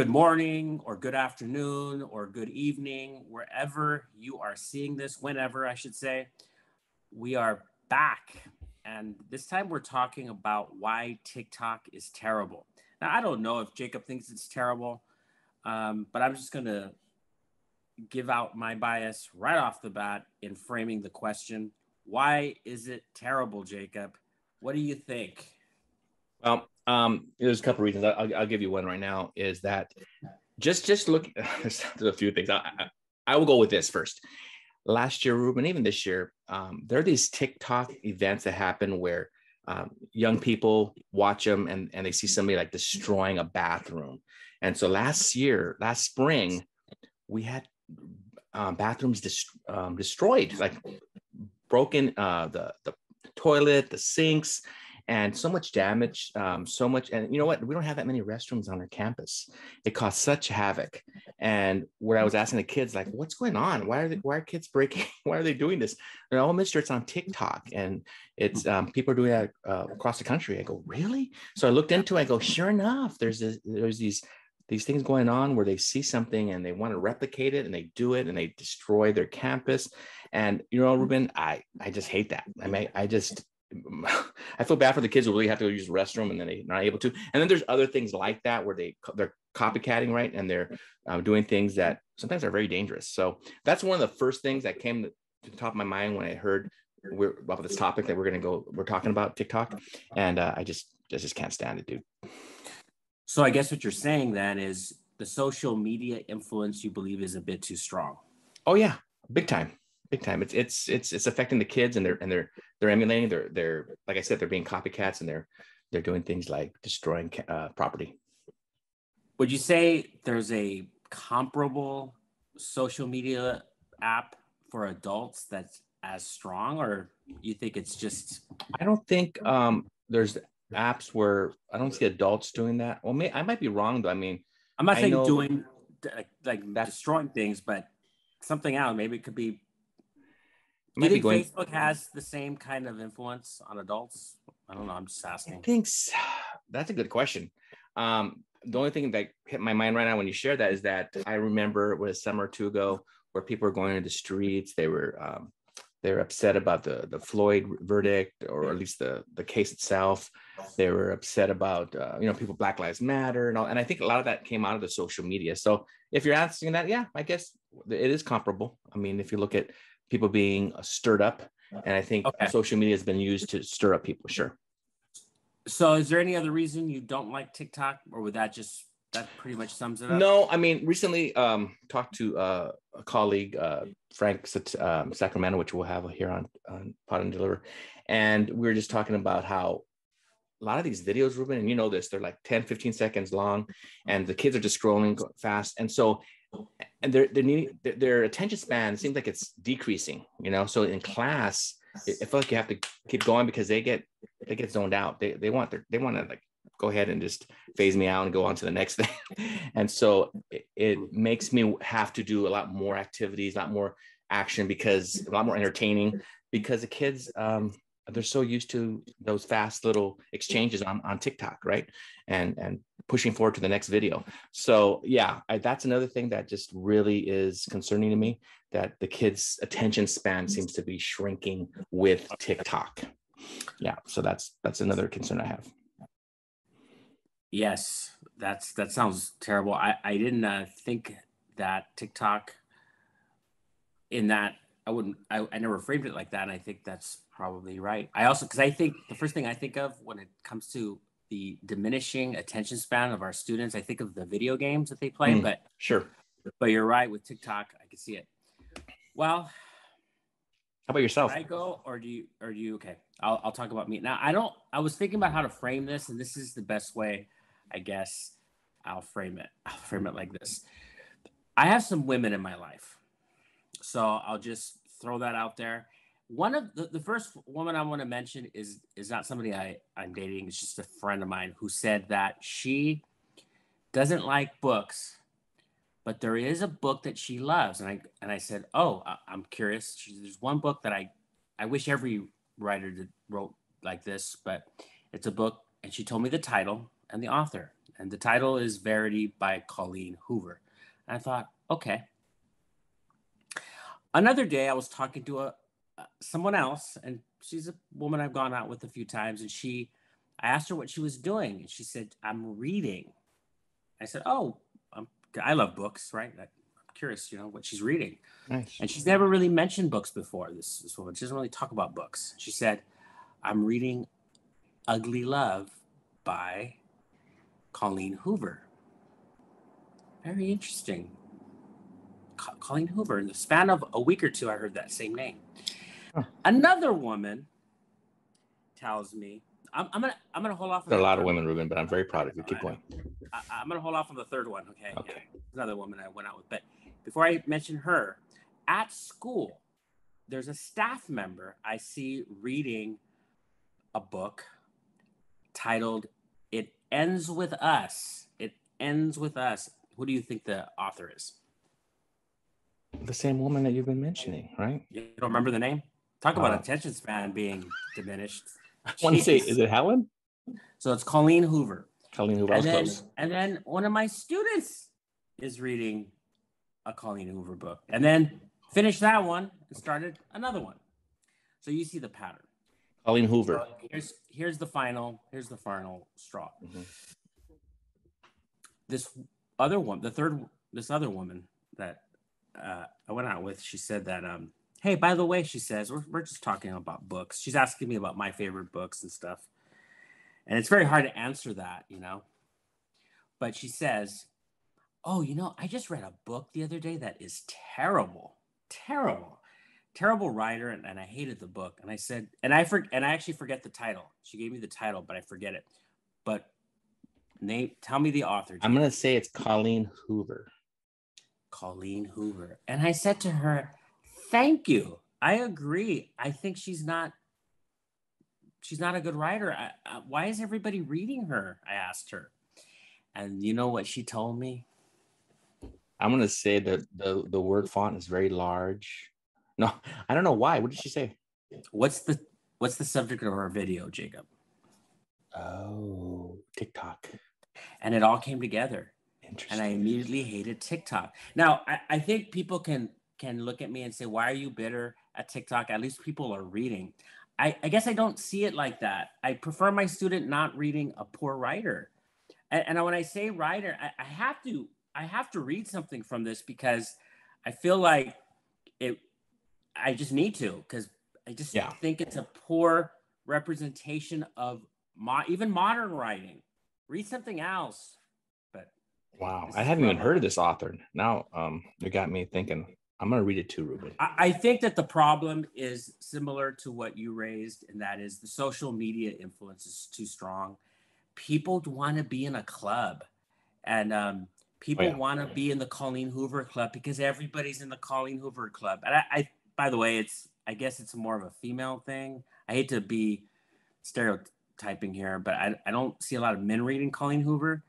Good morning, or good afternoon, or good evening, wherever you are seeing this, whenever I should say. We are back. And this time we're talking about why TikTok is terrible. Now, I don't know if Jacob thinks it's terrible, but I'm just going to give out my bias right off the bat in framing the question. Why is it terrible, Jacob? What do you think? Well, there's a couple of reasons. I'll give you one right now. Is that just look? There's a few things. I will go with this first. Last year, Ruben, even this year, there are these TikTok events that happen where young people watch them and they see somebody like destroying a bathroom. And so last spring, we had bathrooms destroyed, like broken, the toilet, the sinks, and so much damage, so much. And you know what? We don't have that many restrooms on our campus. It caused such havoc. And where I was asking the kids, like, what's going on? Why are kids breaking? Why are they doing this? They're all, Mister, it's on TikTok, and it's people are doing that across the country. I go, really? So I looked into it. I go, sure enough, there's these things going on where they see something and they want to replicate it, and they do it, and they destroy their campus. And you know, Ruben, I just hate that. I feel bad for the kids who really have to use the restroom and then they're not able to. And then there's other things like that where they're copycatting, right? And they're doing things that sometimes are very dangerous. So that's one of the first things that came to the top of my mind when I heard about this topic that we're talking about TikTok. And I just can't stand it, dude. So I guess what you're saying then is the social media influence you believe is a bit too strong. Oh yeah, big time. Big time. It's affecting the kids, and they're emulating. They're like I said, they're being copycats, and they're doing things like destroying property. Would you say there's a comparable social media app for adults that's as strong, or you think it's just? I don't think there's apps where I don't see adults doing that. Well, I might be wrong though. I mean, I'm not saying doing like destroying things, but something else. Maybe it could be. Do you think Facebook has the same kind of influence on adults? I don't know. I'm just asking. I think that's a good question. The only thing that hit my mind right now when you share that is that I remember it was a summer or two ago where people were going into the streets. They were upset about the Floyd verdict, or at least the case itself. They were upset about people, Black Lives Matter and all. And I think a lot of that came out of the social media. So if you're asking that, yeah, I guess it is comparable. I mean, if you look at people being stirred up, and I think social media has been used to stir up people. Sure. So is there any other reason you don't like TikTok, or would that pretty much sums it up? No, I mean, recently talked to a colleague, Frank Sacramento, which we'll have here on Pod and Deliver. And we were just talking about how a lot of these videos, Ruben, and you know this, they're like 10, 15 seconds long, and the kids are just scrolling fast. And so, and their attention span seems like it's decreasing, So in class, I feel like you have to keep going because they get zoned out. They want to like go ahead and just phase me out and go on to the next thing. And so it makes me have to do a lot more activities, a lot more action, because a lot more entertaining, because the kids, they're so used to those fast little exchanges on TikTok, right? And pushing forward to the next video. So yeah, that's another thing that just really is concerning to me, that the kids' attention span seems to be shrinking with TikTok. Yeah, so that's another concern I have. Yes, that sounds terrible. I didn't think that TikTok in that I never framed it like that. And I think that's probably right. Because I think the first thing I think of when it comes to the diminishing attention span of our students, I think of the video games that they play. But sure. But you're right, with TikTok, I can see it. Well, how about yourself? Should I go, or do you? Okay, I'll talk about me now. I was thinking about how to frame this, and this is the best way, I guess. I'll frame it like this. I have some women in my life, so I'll just throw that out there. One of the first woman I want to mention is not somebody I'm dating. It's just a friend of mine who said that she doesn't like books, but there is a book that she loves. And I said, oh, I'm curious. There's one book that I wish every writer wrote like this, but it's a book. And she told me the title and the author. and the title is Verity by Colleen Hoover. And I thought, okay. Another day, I was talking to someone else, and she's a woman I've gone out with a few times, and I asked her what she was doing, and she said, "I'm reading." I said, "Oh, I love books, right? I'm curious, what she's reading." Nice. And she's never really mentioned books before. This woman, she doesn't really talk about books. She said, "I'm reading Ugly Love by Colleen Hoover." Very interesting. Colleen Hoover. In the span of a week or two, I heard that same name. Huh. Another woman tells me, I'm gonna hold off on There are a lot of one. women, Ruben, but I'm very proud of you. Keep going. I'm gonna hold off on the third one. Okay. Okay. Yeah. Another woman I went out with. But before I mention her, at school, there's a staff member I see reading a book titled "It Ends with Us." It ends with us. Who do you think the author is? The same woman that you've been mentioning, right? You don't remember the name? Talk about attention span being diminished. I want to say, is it Helen? So it's Colleen Hoover. Colleen Hoover, I was close. And then one of my students is reading a Colleen Hoover book, and then finished that one and started another one. So you see the pattern. Colleen Hoover. So here's the final straw. Mm-hmm. This other one, this other woman that I went out with, she said that, hey, by the way, she says, we're just talking about books. She's asking me about my favorite books and stuff. And it's very hard to answer that, But she says, oh, I just read a book the other day that is terrible writer, and I hated the book. And I said, and I actually forget the title. She gave me the title, but I forget it. But Nate, tell me the author. I'm going to say it's Colleen Hoover. Colleen Hoover. And I said to her, thank you. I agree. I think she's not a good writer. Why is everybody reading her? I asked her. And you know what she told me? I'm going to say that the word font is very large. No, I don't know why. What did she say? What's the subject of our video, Jacob? Oh, TikTok. And it all came together. And I immediately hated TikTok. Now, I think people can look at me and say, why are you bitter at TikTok? At least people are reading. I guess I don't see it like that. I prefer my student not reading a poor writer. And when I say writer, I have to read something from this because I feel like I just need to, because I just think it's a poor representation of even modern writing. Read something else. But wow, I haven't even heard of this author. Now you got me thinking. I'm going to read it too, Ruben. I think that the problem is similar to what you raised, and that is the social media influence is too strong. People want to be in a club, and people want to be in the Colleen Hoover Club because everybody's in the Colleen Hoover Club. And I by the way, I guess it's more of a female thing. I hate to be stereotyping here, but I don't see a lot of men reading Colleen Hoover.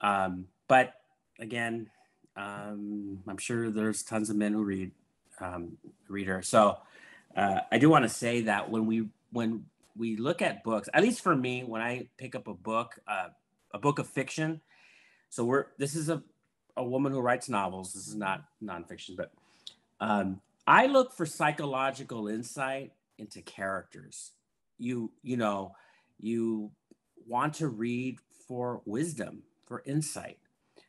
But again, I'm sure there's tons of men who read her. So I do want to say that when we look at books, at least for me, when I pick up a book of fiction, so this is a woman who writes novels. This is not nonfiction, but I look for psychological insight into characters. You want to read for wisdom, for insight.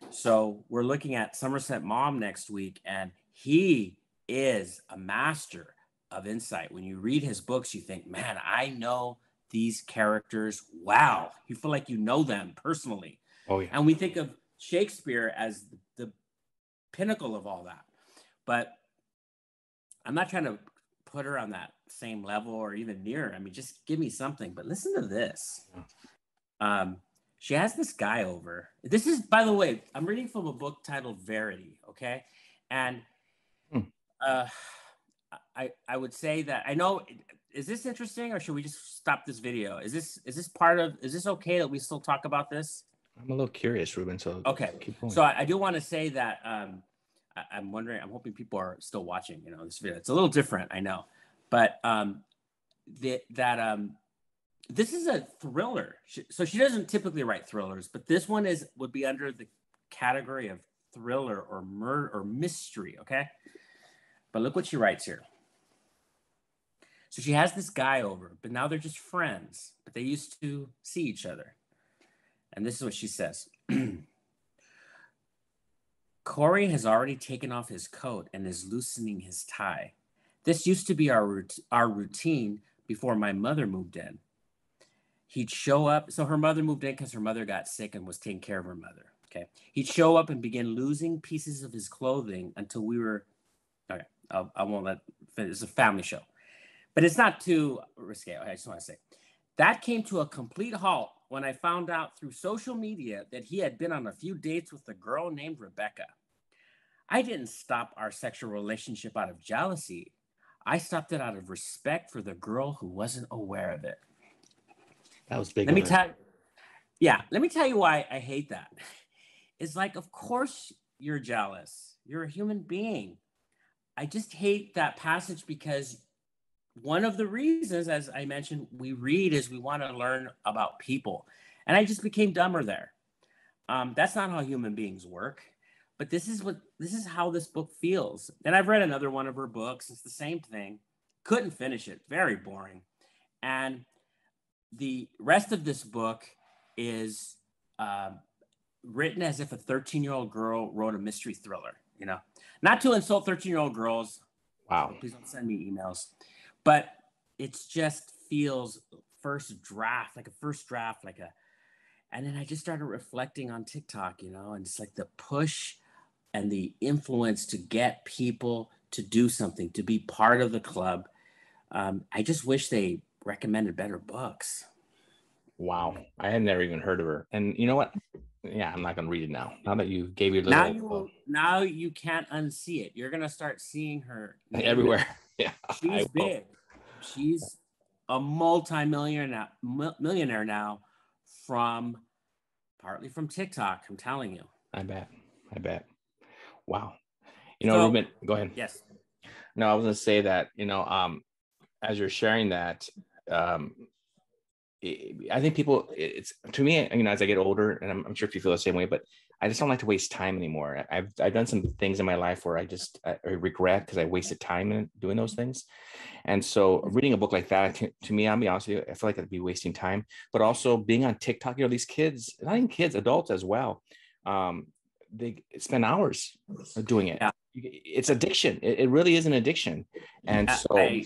So we're looking at Somerset Maugham next week, and he is a master of insight. When you read his books, you think, man, I know these characters. Wow. You feel like you know them personally. Oh, yeah. And we think of Shakespeare as the pinnacle of all that. But I'm not trying to put her on that same level or even near. I mean, just give me something. But listen to this. She has this guy over. This is, by the way, I'm reading from a book titled Verity, okay? And I would say that, I know, is this interesting or should we just stop this video? Is this okay that we still talk about this? I'm a little curious, Ruben, so okay. Keep going. So I do want to say that I'm hoping people are still watching, this video. It's a little different, I know. But this is a thriller. So she doesn't typically write thrillers, but this one would be under the category of thriller or murder or mystery. Okay. But look what she writes here. So she has this guy over, but now they're just friends, but they used to see each other. And this is what she says. Corey has already taken off his coat and is loosening his tie. This used to be our routine before my mother moved in. He'd show up. So her mother moved in because her mother got sick and was taking care of her mother. Okay. He'd show up and begin losing pieces of his clothing until we were, okay, I won't let, it's a family show. But it's not too risque. I just want to say that came to a complete halt when I found out through social media that he had been on a few dates with a girl named Rebecca. I didn't stop our sexual relationship out of jealousy. I stopped it out of respect for the girl who wasn't aware of it. That was big. Let me tell you why I hate that. It's like, of course you're jealous. You're a human being. I just hate that passage because one of the reasons, as I mentioned, we read is we want to learn about people. And I just became dumber there. That's not how human beings work. But this is how this book feels. And I've read another one of her books. It's the same thing. Couldn't finish it. Very boring. And the rest of this book is written as if a 13-year-old girl wrote a mystery thriller, you know, not to insult 13-year-old girls. Wow. So please don't send me emails, but it just feels like a first draft, and then I just started reflecting on TikTok, you know, and it's like the push and the influence to get people to do something, to be part of the club. I just wish they recommended better books. Wow. I had never even heard of her. And you know what? Yeah, I'm not going to read it now. Now that you gave your little... Now you can't unsee it. You're going to start seeing her everywhere. Yeah. She's big. She's a multi-millionaire now partly from TikTok, I'm telling you. I bet. Wow. You know, Ruben, go ahead. Yes. No, I was going to say that, you know, as you're sharing that, I think people, it's to me, you know, as I get older, and I'm sure if you feel the same way, but I just don't like to waste time anymore. I've done some things in my life where I regret because I wasted time in doing those things. And so reading a book like that, to me, I'll be honest with you, I feel like I'd be wasting time, but also being on TikTok, you know, these kids, not even kids, adults as well. They spend hours doing it. Yeah. It's addiction. It really is an addiction. And so I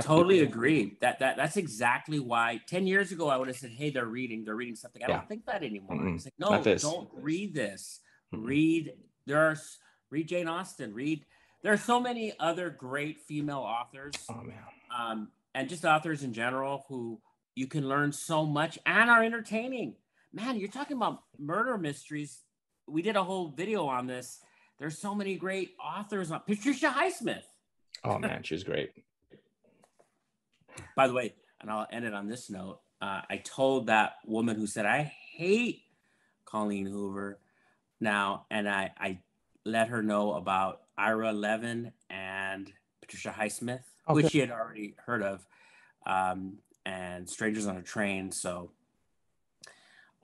totally agree. That's exactly why 10 years ago I would have said, hey, they're reading something. I don't think that anymore. Mm-mm. It's like, no, don't read this. Mm-mm. Read Jane Austen. There are so many other great female authors. Oh man. And just authors in general who you can learn so much and are entertaining. Man, you're talking about murder mysteries. We did a whole video on this. There's so many great authors. Patricia Highsmith. Oh, man, she's great. By the way, and I'll end it on this note. I told that woman who said, I hate Colleen Hoover now, and I let her know about Ira Levin and Patricia Highsmith, which she had already heard of, and Strangers on a Train. So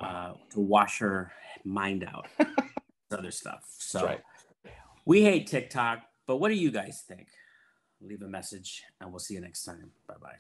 to wash her mind out. Other stuff. So right. We hate TikTok, but what do you guys think? Leave a message and we'll see you next time. Bye-bye.